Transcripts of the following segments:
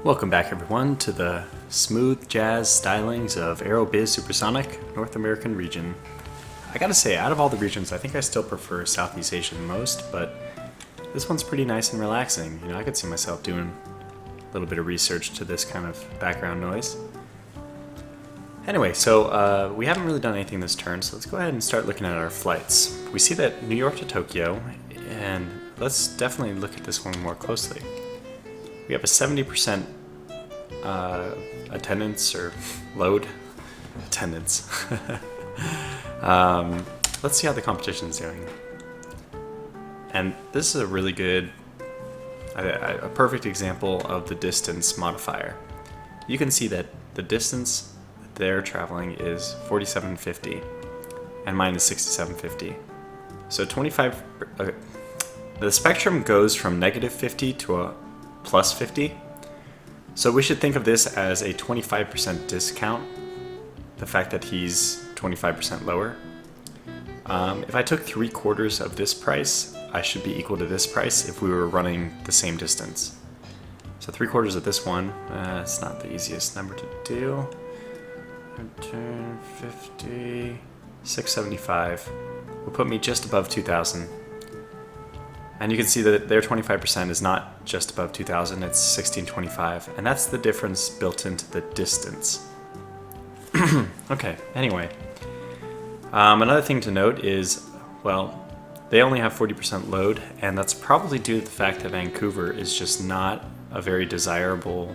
Welcome back everyone to the smooth jazz stylings of Aerobiz Supersonic, North American region. I gotta say, out of all the regions, I think I still prefer Southeast Asia the most, but this one's pretty nice and relaxing. You know, I could see myself doing a little bit of research to this kind of background noise. Anyway, so we haven't really done anything this turn, so let's go ahead and start looking at our flights. We see that New York to Tokyo, and let's definitely look at this one more closely. We have a 70% attendance or load attendance. Let's see how the competition's doing. And this is a really good, a perfect example of the distance modifier. You can see that the distance they're traveling is 4750 and mine is 6750. So 25, the spectrum goes from -50 to a plus 50. So we should think of this as a 25% discount, the fact that he's 25% lower. If I took 3/4 of this price, I should be equal to this price if we were running the same distance. So 3/4 of this one, it's not the easiest number to do. 50, 675 will put me just above 2,000. And you can see that their 25% is not just above 2,000, it's 1625. And that's the difference built into the distance. Okay, anyway. Another thing to note is, well, they only have 40% load, and that's probably due to the fact that Vancouver is just not a very desirable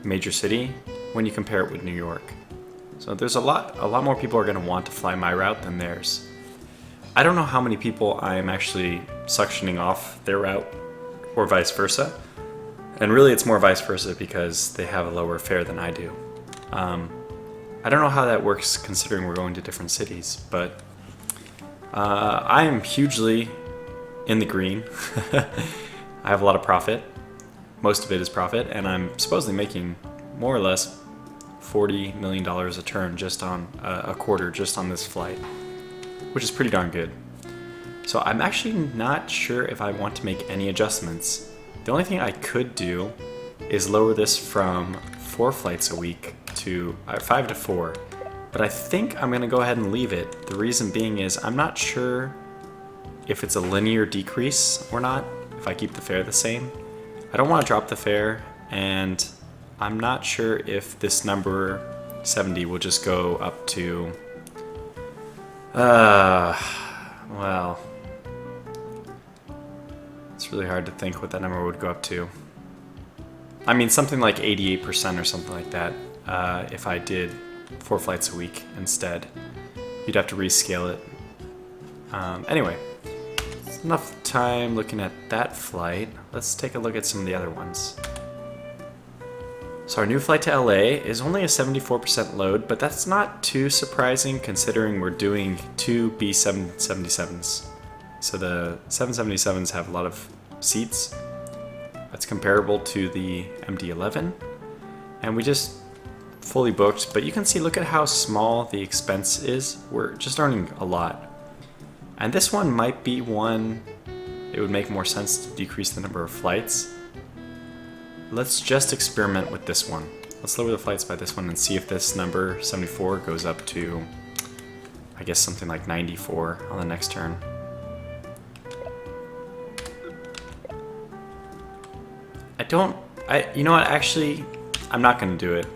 major city when you compare it with New York. So there's a lot more people are going to want to fly my route than theirs. I don't know how many people I'm actually suctioning off their route, or vice versa. And really it's more vice versa because they have a lower fare than I do. I don't know how that works considering we're going to different cities, but I am hugely in the green. I have a lot of profit. Most of it is profit, and I'm supposedly making more or less $40 million a turn just on a quarter just on this flight, which is pretty darn good. So I'm actually not sure if I want to make any adjustments. The only thing I could do is lower this from 4 flights a week to 5 to 4. But I think I'm gonna go ahead and leave it. The reason being is I'm not sure if it's a linear decrease or not, if I keep the fare the same. I don't want to drop the fare, and I'm not sure if this number 70 will just go up to well, it's really hard to think what that number would go up to. I mean, something like 88% or something like that, if I did 4 flights a week instead. You'd have to rescale it. Anyway, it's enough time looking at that flight. Let's take a look at some of the other ones. So our new flight to LA is only a 74% load, but that's not too surprising considering we're doing 2 B777s. So the 777s have a lot of seats. That's comparable to the MD-11. And we just fully booked, but you can see, look at how small the expense is. We're just earning a lot. And this one might be one, it would make more sense to decrease the number of flights. Let's just experiment with this one. Let's lower the flights by this one and see if this number 74 goes up to, I guess, something like 94 on the next turn. You know what, actually, I'm not gonna do it.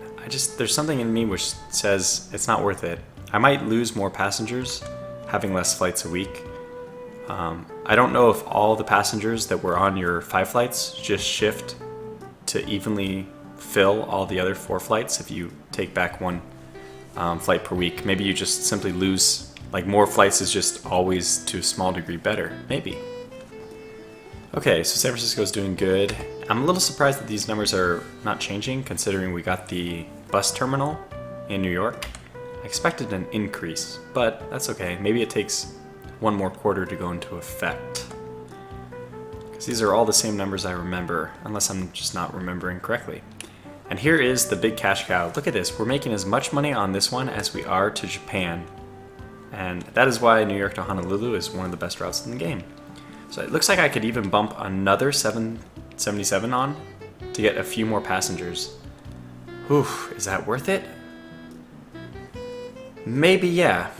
There's something in me which says it's not worth it. I might lose more passengers having less flights a week. I don't know if all the passengers that were on your 5 flights just shift to evenly fill all the other 4 flights if you take back 1 flight per week. Maybe you just simply lose, like, more flights is just always to a small degree better. Maybe. Okay, so San Francisco's doing good. I'm a little surprised that these numbers are not changing considering we got the bus terminal in New York. I expected an increase, but that's okay. Maybe it takes 1 more quarter to go into effect. These are all the same numbers I remember, unless I'm just not remembering correctly. And here is the big cash cow. Look at this, we're making as much money on this one as we are to Japan. And that is why New York to Honolulu is one of the best routes in the game. So it looks like I could even bump another 777 on to get a few more passengers. Whew, is that worth it? Maybe, yeah.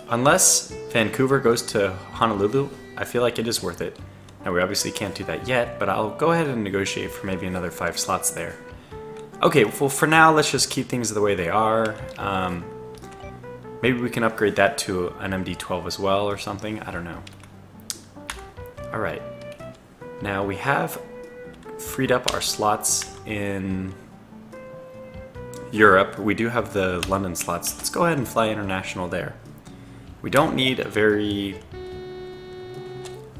Unless Vancouver goes to Honolulu, I feel like it is worth it. Now, we obviously can't do that yet, but I'll go ahead and negotiate for maybe another 5 slots there. Okay, well, for now, let's just keep things the way they are. Maybe we can upgrade that to an MD-12 as well or something. I don't know. All right. Now, we have freed up our slots in Europe. We do have the London slots. Let's go ahead and fly international there. We don't need a very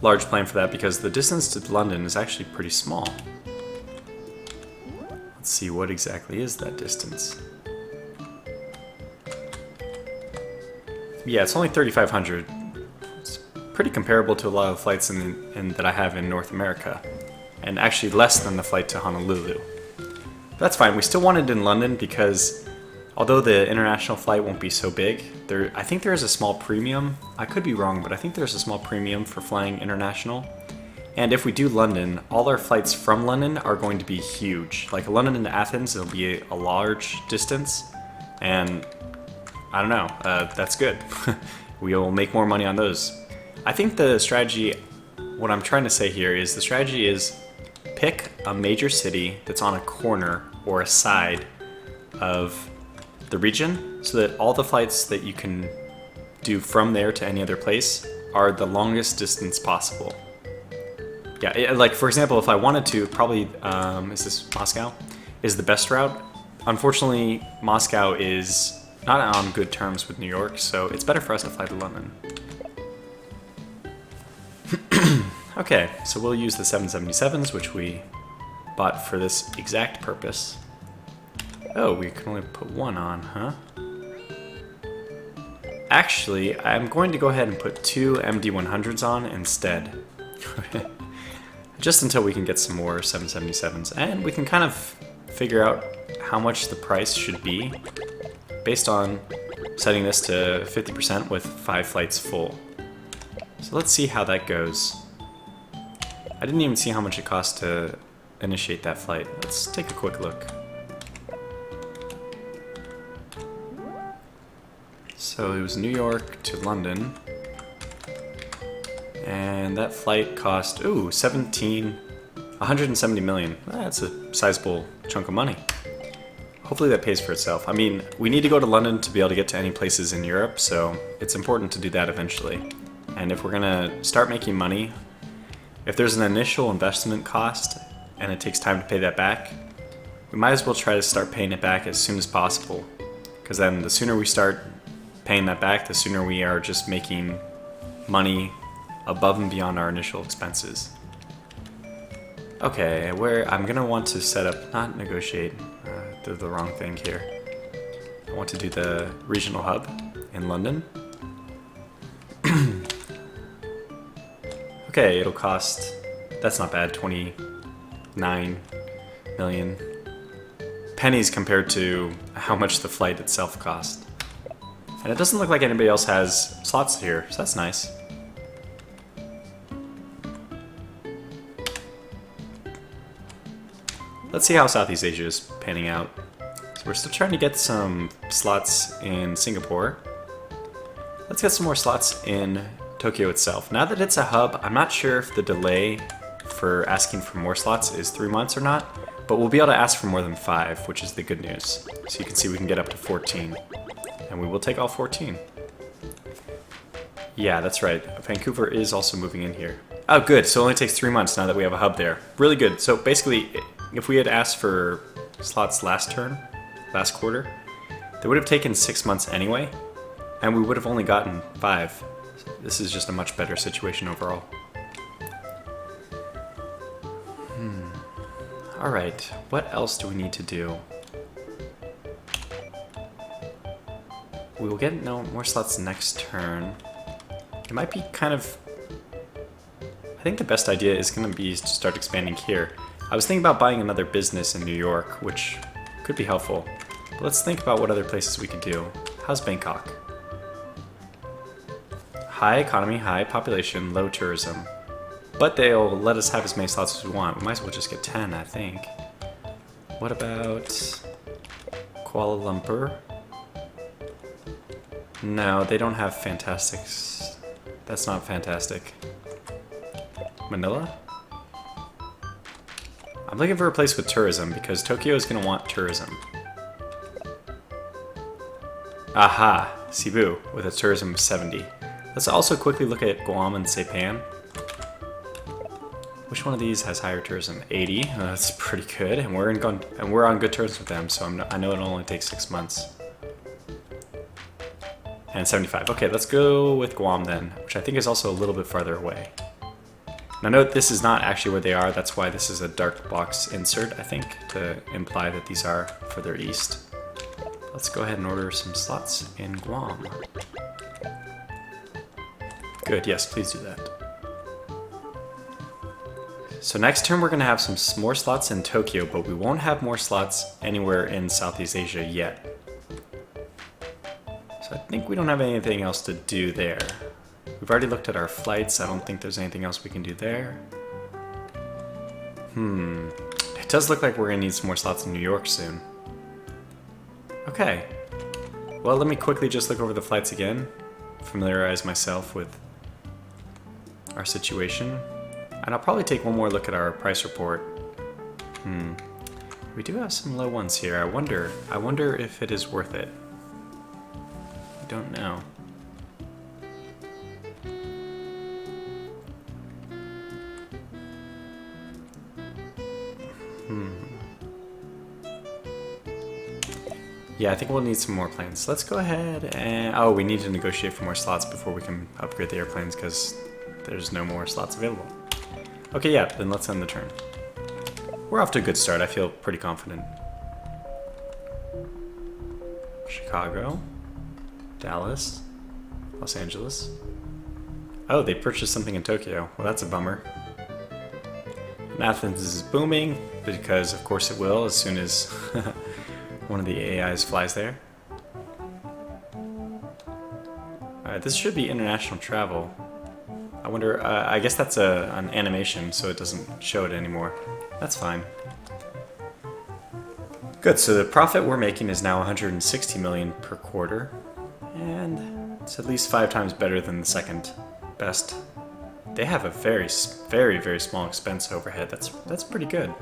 large plane for that because the distance to London is actually pretty small. Let's see, what exactly is that distance? Yeah, it's only 3,500. It's pretty comparable to a lot of flights that I have in North America, and actually less than the flight to Honolulu. That's fine. We still want it in London because although the international flight won't be so big, I think there is a small premium. I could be wrong, but I think there's a small premium for flying international. And if we do London, all our flights from London are going to be huge. Like London into Athens, it'll be a large distance, and I don't know, that's good. We'll make more money on those. I think the strategy, what I'm trying to say here is the strategy is pick a major city that's on a corner or a side of the region so that all the flights that you can do from there to any other place are the longest distance possible. Yeah, like for example, if I wanted to, probably, is this Moscow? Is the best route. Unfortunately, Moscow is not on good terms with New York, so it's better for us to fly to London. Okay, so we'll use the 777s, which we bought for this exact purpose. Oh, we can only put one on, huh? Actually, I'm going to go ahead and put 2 MD-100s on instead. Just until we can get some more 777s. And we can kind of figure out how much the price should be based on setting this to 50% with 5 flights full. So let's see how that goes. I didn't even see how much it cost to initiate that flight. Let's take a quick look. So it was New York to London, and that flight cost, ooh, 170 million. That's a sizable chunk of money. Hopefully that pays for itself. I mean, we need to go to London to be able to get to any places in Europe, so it's important to do that eventually. And if we're gonna start making money, if there's an initial investment cost and it takes time to pay that back, we might as well try to start paying it back as soon as possible. Because then the sooner we start paying that back, the sooner we are just making money above and beyond our initial expenses. Okay, I'm gonna want to set up, not negotiate, did the wrong thing here. I want to do the regional hub in London. Okay, it'll cost, that's not bad, 29 million pennies compared to how much the flight itself cost. And it doesn't look like anybody else has slots here, so that's nice. Let's see how Southeast Asia is panning out. So we're still trying to get some slots in Singapore. Let's get some more slots in Tokyo itself. Now that it's a hub, I'm not sure if the delay for asking for more slots is 3 months or not, but we'll be able to ask for more than 5, which is the good news. So you can see we can get up to 14, and we will take all 14. Yeah, that's right. Vancouver is also moving in here. Oh, good. So it only takes 3 months now that we have a hub there. Really good. So basically, if we had asked for slots last quarter, they would have taken 6 months anyway, and we would have only gotten 5. This is just a much better situation overall. Alright, what else do we need to do? We will get more slots next turn. It might be kind of... I think the best idea is going to be to start expanding here. I was thinking about buying another business in New York, which could be helpful. But let's think about what other places we could do. How's Bangkok? High economy, high population, low tourism. but they'll let us have as many slots as we want. We might as well just get 10, I think. What about Kuala Lumpur? No, they don't have fantastics. That's not fantastic. Manila? I'm looking for a place with tourism because Tokyo is going to want tourism. Aha! Cebu with a tourism of 70. Let's also quickly look at Guam and Saipan. Which one of these has higher tourism? 80. That's pretty good, and we're on good terms with them. So I know it'll only take 6 months. And 75. Okay, let's go with Guam then, which I think is also a little bit farther away. Now note this is not actually where they are. That's why this is a dark box insert, I think, to imply that these are further east. Let's go ahead and order some slots in Guam. Good, yes, please do that. So next turn we're going to have some more slots in Tokyo, but we won't have more slots anywhere in Southeast Asia yet. So I think we don't have anything else to do there. We've already looked at our flights. I don't think there's anything else we can do there. It does look like we're going to need some more slots in New York soon. Okay. Well, let me quickly just look over the flights again. Familiarize myself with our situation. And I'll probably take one more look at our price report. We do have some low ones here. I wonder if it is worth it. I don't know. Yeah, I think we'll need some more planes. Let's go ahead and... Oh, we need to negotiate for more slots before we can upgrade the airplanes because there's no more slots available. Okay, yeah, then let's end the turn. We're off to a good start. I feel pretty confident. Chicago, Dallas, Los Angeles. Oh, they purchased something in Tokyo. Well, that's a bummer. And Athens is booming because, of course, it will as soon as one of the AIs flies there. Alright, this should be international travel. I wonder, I guess that's an animation, so it doesn't show it anymore. That's fine. Good, so the profit we're making is now 160 million per quarter, and it's at least 5 times better than the second best. They have a very, very small expense overhead. That's pretty good.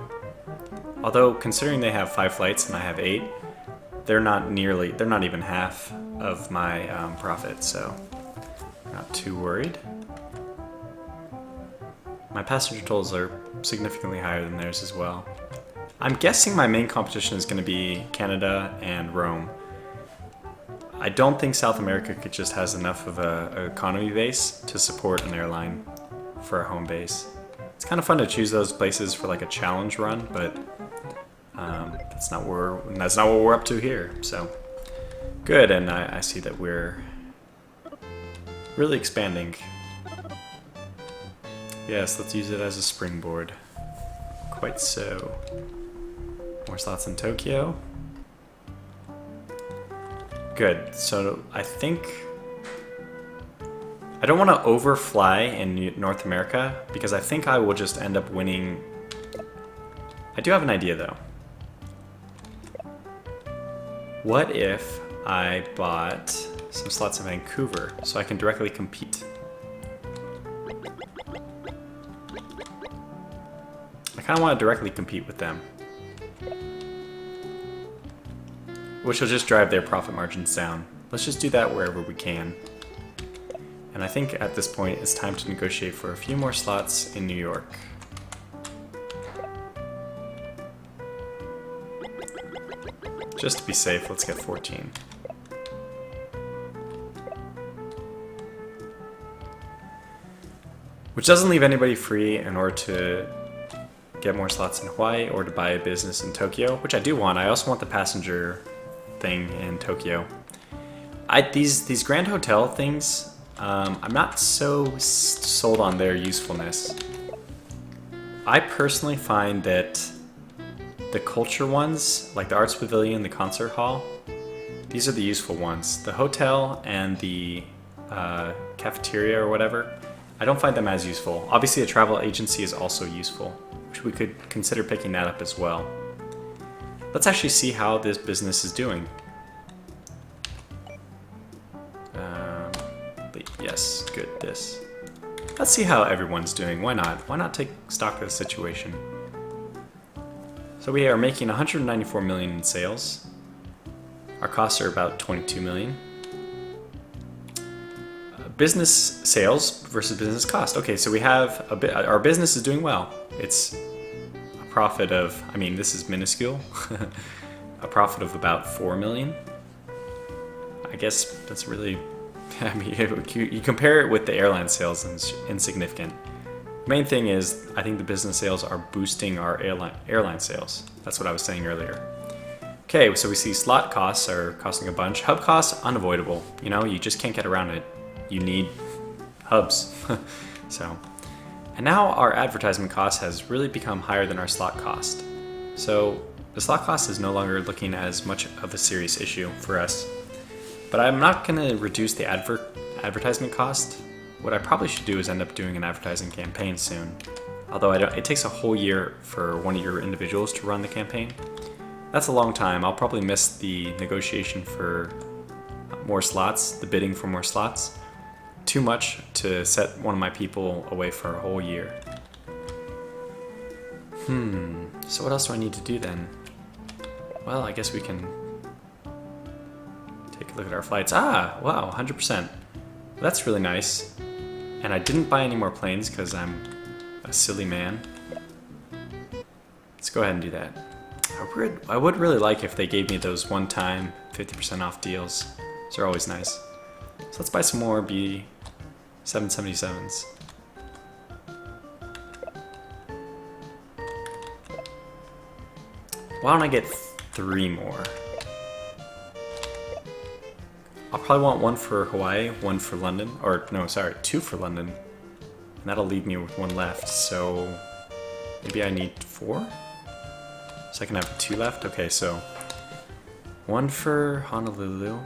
Although, considering they have 5 flights and I have 8, they're not even half of my profit, so not too worried. My passenger tolls are significantly higher than theirs as well. I'm guessing my main competition is going to be Canada and Rome. I don't think South America just has enough of an economy base to support an airline for a home base. It's kind of fun to choose those places for like a challenge run, but that's not what we're up to here. So good, and I see that we're really expanding. Yes, let's use it as a springboard. Quite so. More slots in Tokyo. Good, so I think... I don't want to overfly in North America because I think I will just end up winning... I do have an idea though. What if I bought some slots in Vancouver so I can directly compete? I kind of want to directly compete with them, which will just drive their profit margins down. Let's just do that wherever we can. And I think at this point it's time to negotiate for a few more slots in New York. Just to be safe, let's get 14. Which doesn't leave anybody free in order to get more slots in Hawaii or to buy a business in Tokyo, which I do want. I also want the passenger thing in Tokyo. These Grand Hotel things, I'm not so sold on their usefulness. I personally find that the culture ones, like the Arts Pavilion, the Concert Hall, these are the useful ones. The hotel and the cafeteria or whatever, I don't find them as useful. Obviously, a travel agency is also useful, which we could consider picking that up as well. Let's actually see how this business is doing. Yes, good, this. Let's see how everyone's doing. Why not? Why not take stock of the situation? So we are making 194 million in sales. Our costs are about 22 million. Business sales versus business cost. Okay, so we have a bit, our business is doing well. It's a profit of, I mean, this is minuscule. A profit of about 4 million. I guess that's really, I mean, you compare it with the airline sales, and it's insignificant. Main thing is, I think the business sales are boosting our airline sales. That's what I was saying earlier. Okay, so we see slot costs are costing a bunch. Hub costs, unavoidable. You know, you just can't get around it. You need hubs. So, and now our advertisement cost has really become higher than our slot cost. So the slot cost is no longer looking as much of a serious issue for us. But I'm not going to reduce the advertisement cost. What I probably should do is end up doing an advertising campaign soon. Although it takes a whole year for one of your individuals to run the campaign. That's a long time. I'll probably miss the negotiation for more slots, the bidding for more slots. Too much to set one of my people away for a whole year. So what else do I need to do then? Well, I guess we can take a look at our flights. Ah, wow, 100%. That's really nice. And I didn't buy any more planes because I'm a silly man. Let's go ahead and do that. I would really like if they gave me those one-time 50% off deals. Those are always nice. So let's buy some more B777s. Why don't I get 3 more? I'll probably want 1 for Hawaii, 1 for London, or no, sorry, 2 for London. And that'll leave me with 1 left, so maybe I need 4? So I can have 2 left? Okay, so 1 for Honolulu,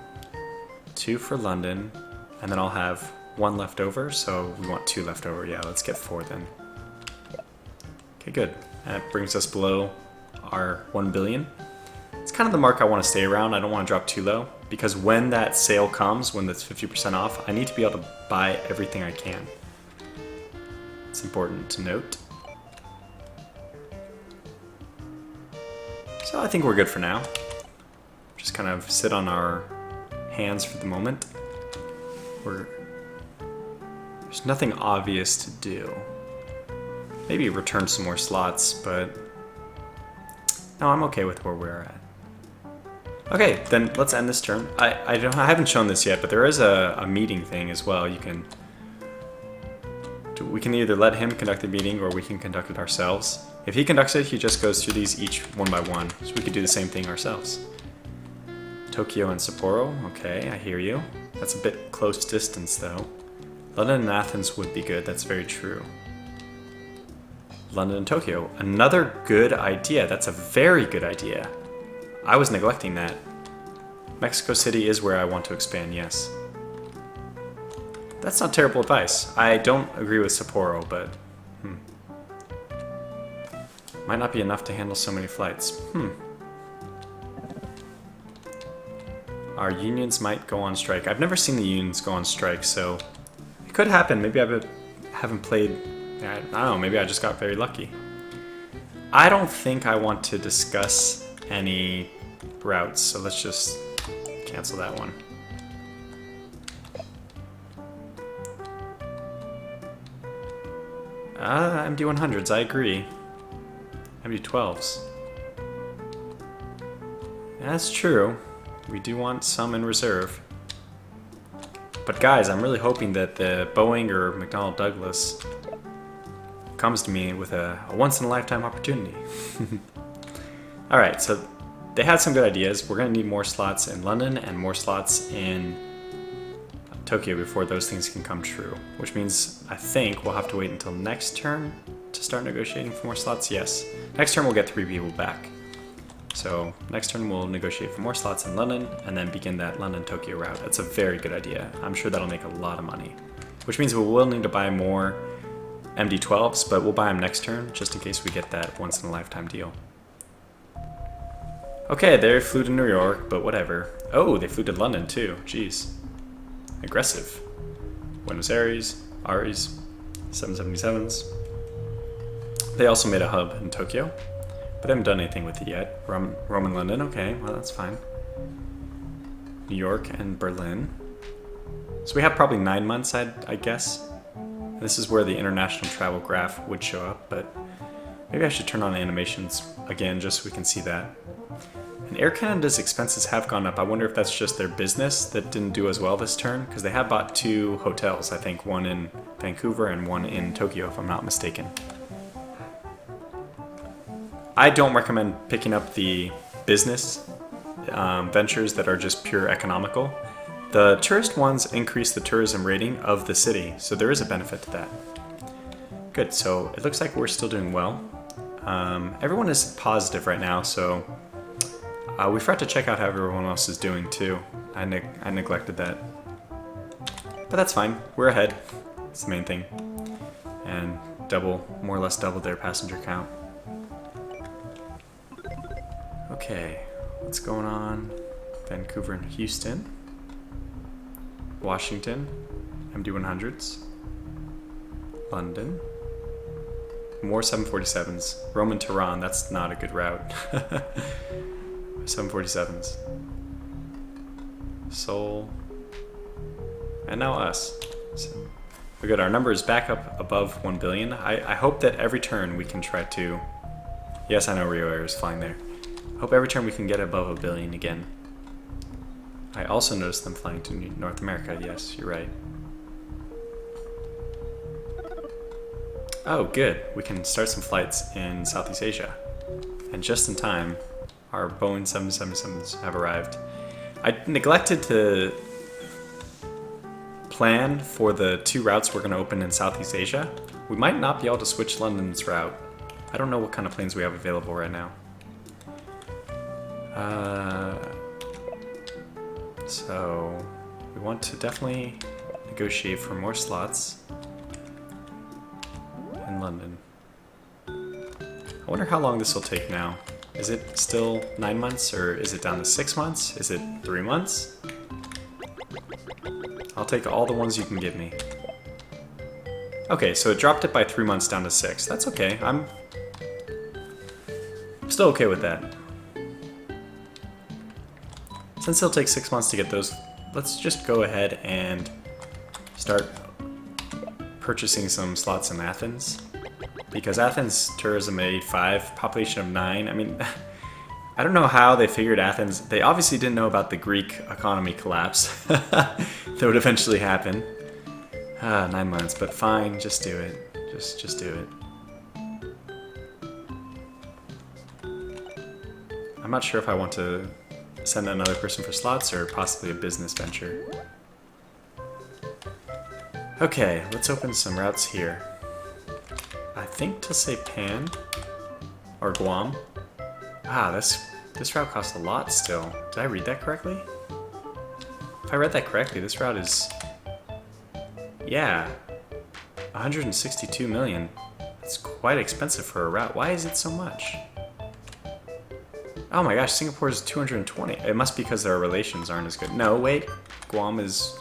2 for London, and then I'll have 1 left over, so we want 2 left over. Yeah, let's get 4 then. Okay, good. That brings us below our 1 billion. It's kind of the mark I want to stay around. I don't want to drop too low, because when that sale comes, when that's 50% off, I need to be able to buy everything I can. It's important to note. So I think we're good for now. Just kind of sit on our hands for the moment. There's nothing obvious to do. Maybe return some more slots, but no, I'm okay with where we're at. Okay, then let's end this turn. I haven't shown this yet, but there is a meeting thing as well. We can either let him conduct the meeting or we can conduct it ourselves. If he conducts it, he just goes through these each one by one. So we could do the same thing ourselves. Tokyo and Sapporo, okay, I hear you. That's a bit close distance though. London and Athens would be good, that's very true. London and Tokyo, another good idea. That's a very good idea. I was neglecting that. Mexico City is where I want to expand, yes. That's not terrible advice. I don't agree with Sapporo, but might not be enough to handle so many flights. Our unions might go on strike. I've never seen the unions go on strike, so it could happen. Maybe I haven't played, I don't know, maybe I just got very lucky. I don't think I want to discuss any routes, so let's just cancel that one. MD-100s, I agree. MD-12s. That's true. We do want some in reserve. But guys, I'm really hoping that the Boeing or McDonnell Douglas comes to me with a once-in-a-lifetime opportunity. Alright, so they had some good ideas. We're going to need more slots in London and more slots in Tokyo before those things can come true. Which means I think we'll have to wait until next turn to start negotiating for more slots. Yes. Next turn we'll get 3 people back. So next turn we'll negotiate for more slots in London and then begin that London-Tokyo route. That's a very good idea. I'm sure that'll make a lot of money. which means we will need to buy more MD-12s, but we'll buy them next turn, just in case we get that once-in-a-lifetime deal. Okay, they flew to New York, but whatever. Oh, they flew to London too. Jeez. Aggressive. Buenos Aires, Aries, 777s. They also made a hub in Tokyo, but they haven't done anything with it yet. Rome and London, okay, well that's fine. New York and Berlin. So we have probably 9 months, I guess. This is where the international travel graph would show up, but maybe I should turn on animations again just so we can see that. And Air Canada's expenses have gone up. I wonder if that's just their business that didn't do as well this turn, because they have bought 2 hotels, I think, one in Vancouver and one in Tokyo, if I'm not mistaken. I don't recommend picking up the business ventures that are just pure economical. The tourist ones increase the tourism rating of the city, so there is a benefit to that. Good, so it looks like we're still doing well. Everyone is positive right now, so we forgot to check out how everyone else is doing too. I neglected that. But that's fine, we're ahead. It's the main thing. And more or less double their passenger count. Okay, what's going on? Vancouver and Houston. Washington, MD-100s. London. More 747s. Rome and Tehran, that's not a good route. 747s. Seoul. And now us. So, we're good, our number is back up above 1 billion. I hope that every turn we can try to... Yes, I know Rio Air is flying there. I hope every turn we can get above 1 billion again. I also noticed them flying to North America. Yes, you're right. Oh, good. We can start some flights in Southeast Asia. And just in time, our Boeing 777s have arrived. I neglected to plan for the 2 routes we're going to open in Southeast Asia. We might not be able to switch London's route. I don't know what kind of planes we have available right now. So we want to definitely negotiate for more slots in London. I wonder how long this will take now. Is it still 9 months, or is it down to 6 months? Is it 3 months? I'll take all the ones you can give me. Okay, so it dropped it by 3 months down to 6. That's okay. I'm still okay with that. Since it'll take 6 months to get those, let's just go ahead and start purchasing some slots in Athens. Because Athens tourism at 85, population of 9. I mean, I don't know how they figured Athens. They obviously didn't know about the Greek economy collapse that would eventually happen. 9 months, but fine, just do it. Just do it. I'm not sure if I want to send another person for slots or possibly a business venture. Okay, let's open some routes here. I think to Saipan or Guam. This route costs a lot still. Did I read that correctly? If I read that correctly, this route is... Yeah, 162 million. That's quite expensive for a route. Why is it so much? Oh my gosh, Singapore is 220. It must be because their relations aren't as good. No, wait. Guam is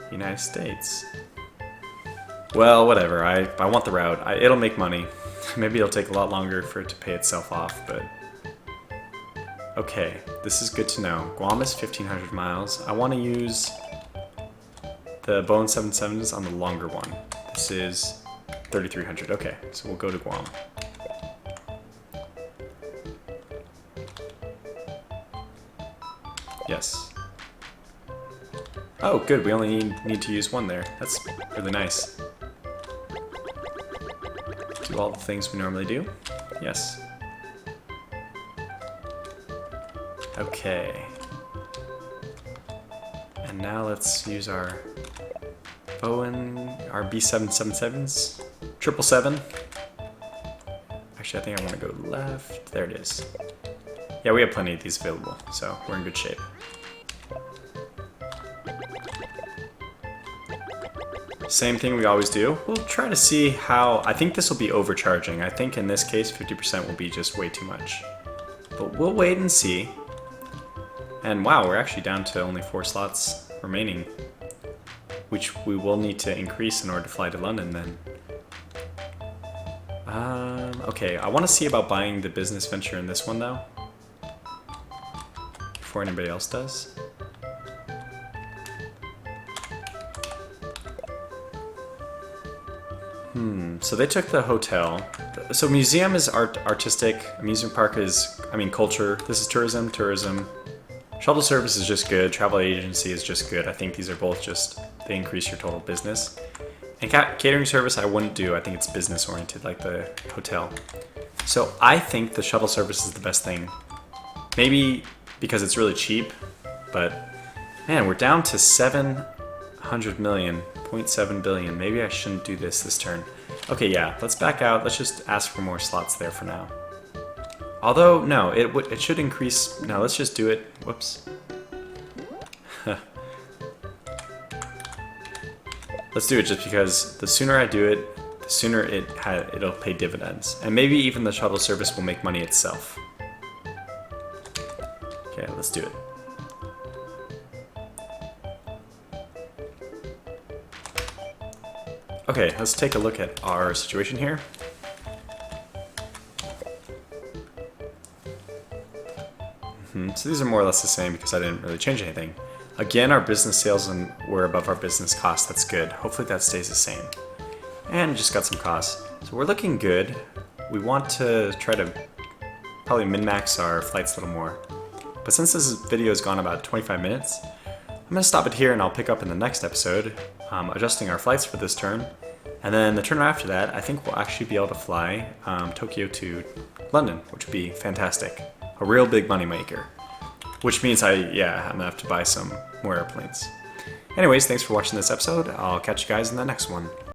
United States. Well, whatever. I want the route. It'll make money. Maybe it'll take a lot longer for it to pay itself off, but... Okay, this is good to know. Guam is 1,500 miles. I want to use the Boeing 777s on the longer one. This is 3,300. Okay, so we'll go to Guam. Yes. Oh, good. We only need to use one there. That's really nice. Do all the things we normally do? Yes. Okay. And now let's use our Boeing, our B777s. 777. Actually, I think I want to go left. There it is. Yeah, we have plenty of these available, so we're in good shape. Same thing we always do. We'll try to see how, I think this will be overcharging. I think in this case 50% will be just way too much. But we'll wait and see. And wow, we're actually down to only 4 slots remaining, which we will need to increase in order to fly to London then. Okay, I want to see about buying the business venture in this one though, before anybody else does. So they took the hotel. So museum is artistic, amusement park is, culture. This is tourism. Shuttle service is just good, travel agency is just good. I think these are both just, they increase your total business. And catering service I wouldn't do, I think it's business oriented like the hotel. So I think the shuttle service is the best thing. Maybe because it's really cheap, but man, we're down to 700 million, 0.7 billion. Maybe I shouldn't do this turn. Okay, yeah, let's back out. Let's just ask for more slots there for now. Although, no, it should increase. No, let's just do it. Whoops. Let's do it just because the sooner I do it, the sooner it'll pay dividends. And maybe even the shuttle service will make money itself. Okay, let's do it. Okay, let's take a look at our situation here. So these are more or less the same because I didn't really change anything. Again, our business sales were above our business costs. That's good. Hopefully that stays the same. And just got some costs. So we're looking good. We want to try to probably min-max our flights a little more. But since this video has gone about 25 minutes, I'm going to stop it here and I'll pick up in the next episode, adjusting our flights for this turn. And then the turn after that, I think we'll actually be able to fly Tokyo to London, which would be fantastic. A real big moneymaker. Which means I'm going to have to buy some more airplanes. Anyways, thanks for watching this episode. I'll catch you guys in the next one.